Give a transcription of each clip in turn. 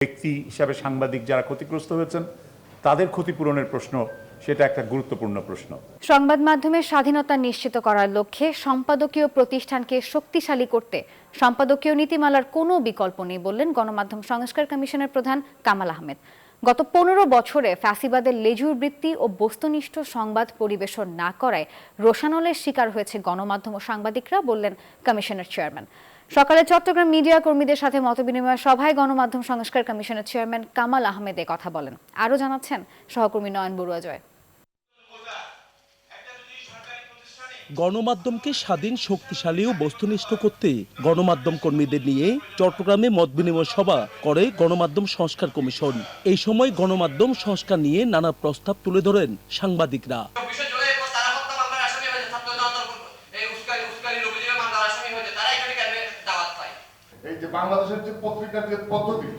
ব্যক্তি হিসাবে সাংবাদিক যারা ক্ষতিগ্রস্ত হয়েছেন তাদের ক্ষতিপূরণের প্রশ্ন, সেটা একটা গুরুত্বপূর্ণ প্রশ্ন। সংবাদ মাধ্যমের স্বাধীনতা নিশ্চিত করার লক্ষ্যে সম্পাদকীয় প্রতিষ্ঠানকে শক্তিশালী করতে সম্পাদকীয় নীতিমালার কোনো বিকল্প নেই বললেন গণমাধ্যম সংস্কার কমিশনের প্রধান কামাল আহমেদ। গত 15 বছরে ফ্যাসিবাদের লেজুর বৃত্তি ও বস্তুনিষ্ঠ সংবাদ পরিবেশন না করায় রোষানলের শিকার হয়েছে গণমাধ্যম ও সাংবাদিকরা বললেন কমিশনের চেয়ারম্যান। সকালে চট্টগ্রাম মিডিয়া কর্মীদের সাথে মতবিনিময় সভায় গণমাধ্যম সংস্কার কমিশনের চেয়ারম্যান কামাল আহমেদ এ কথা বলেন। আরও জানাচ্ছেন সহকর্মী নয়ন বড়ুয়া জয়। গণমাধ্যমকে স্বাধীন, শক্তিশালী ও বস্তুনিষ্ঠ করতে গণমাধ্যম কর্মীদের নিয়ে চট্টগ্রামে মতবিনিময় সভা করে গণমাধ্যম সংস্কার কমিশন। এই সময় গণমাধ্যম সংস্কার নিয়ে নানা প্রস্তাব তুলে ধরেন সাংবাদিকরা। এই যে বাংলাদেশের যে পত্রিকার যে পদ্ধতি,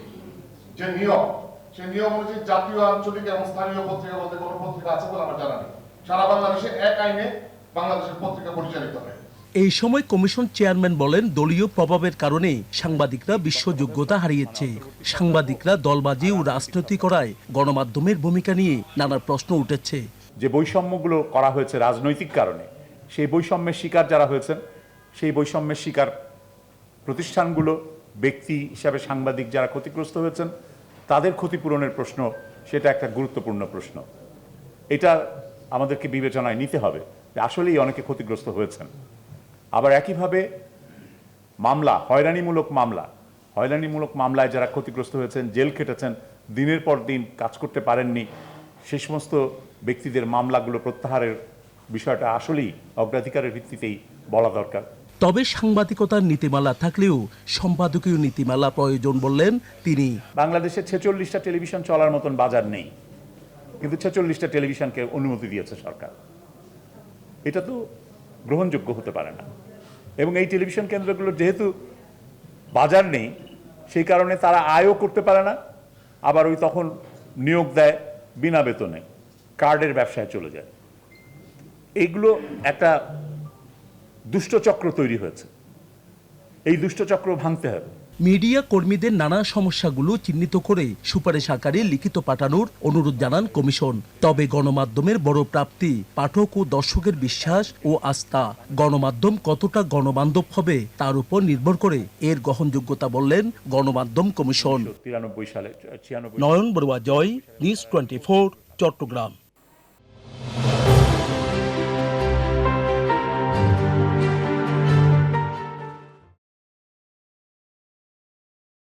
যে নিয়ম, সেই নিয়ম অনুযায়ী জাতীয়, আঞ্চলিক এবং স্থানীয় পত্রিকা বলতে কোনো পত্রিকা আছে বলে আমার জানা নেই। সারা বাংলাদেশে এক আইনে বাংলাদেশের পত্রিকা পরিচালিত হয়। এই সময় কমিশন চেয়ারম্যান বলেন, দলীয় প্রভাবের কারণে সাংবাদিকরা বিশ্বযোগ্যতা হারিয়েছে। সাংবাদিকরা দলবাজি ও রাজনীতি করায় গণমাধ্যমের ভূমিকা নিয়ে নানা প্রশ্ন উঠেছে। যে বৈষম্যগুলো করা হয়েছে রাজনৈতিক কারণে, সেই বৈষম্যের শিকার যারা হয়েছেন, সেই বৈষম্যের শিকার প্রতিষ্ঠানগুলো, ব্যক্তি হিসাবে সাংবাদিক যারা ক্ষতিগ্রস্ত হয়েছেন তাদের ক্ষতিপূরণের প্রশ্ন, সেটা একটা গুরুত্বপূর্ণ প্রশ্ন। এটা আমাদেরকে বিবেচনায় নিতে হবে যে আসলেই অনেকে ক্ষতিগ্রস্ত হয়েছেন। আবার একইভাবে মামলা, হয়রানিমূলক মামলায় যারা ক্ষতিগ্রস্ত হয়েছেন, জেল খেটেছেন, দিনের পর দিন কাজ করতে পারেননি, সেই সমস্ত ব্যক্তিদের মামলাগুলো প্রত্যাহারের বিষয়টা আসলেই অগ্রাধিকারের ভিত্তিতেই বলা দরকার। তবে সাংবাদিকতার নীতিমালা থাকলেও সম্পাদকীয় নীতিমালা প্রয়োজন বললেন তিনি। বাংলাদেশে 46টা টেলিভিশন চলার মতন বাজার নেই, কিন্তু 46টা টেলিভিশনকে অনুমতি দিয়েছে সরকার। এটা তো গ্রহণযোগ্য হতে পারে না। এবং এই টেলিভিশন কেন্দ্রগুলোর যেহেতু বাজার নেই, সেই কারণে তারা আয়ও করতে পারে না। আবার ওই তখন নিয়োগ দেয় বিনা বেতনে, কার্ডের ব্যবসায় চলে যায়। এইগুলো একটা দুষ্টচক্র তৈরি হয়েছে। এই দুষ্টচক্র ভাঙতে হবে। মিডিয়া কর্মীদের নানা সমস্যাগুলো চিহ্নিত করে সুপারিশ আকারে লিখিত পাঠানোর অনুরোধ জানান কমিশন। তবে গণমাধ্যমের বড় প্রাপ্তি পাঠক ও দর্শকের বিশ্বাস ও আস্থা। গণমাধ্যম কতটা গণবান্ধব হবে তার উপর নির্ভর করে এর গ্রহণযোগ্যতা বললেন গণমাধ্যম কমিশন। 93 সালে নয়ন বড়ুয়া জয়, নিউজ 24, চট্টগ্রাম।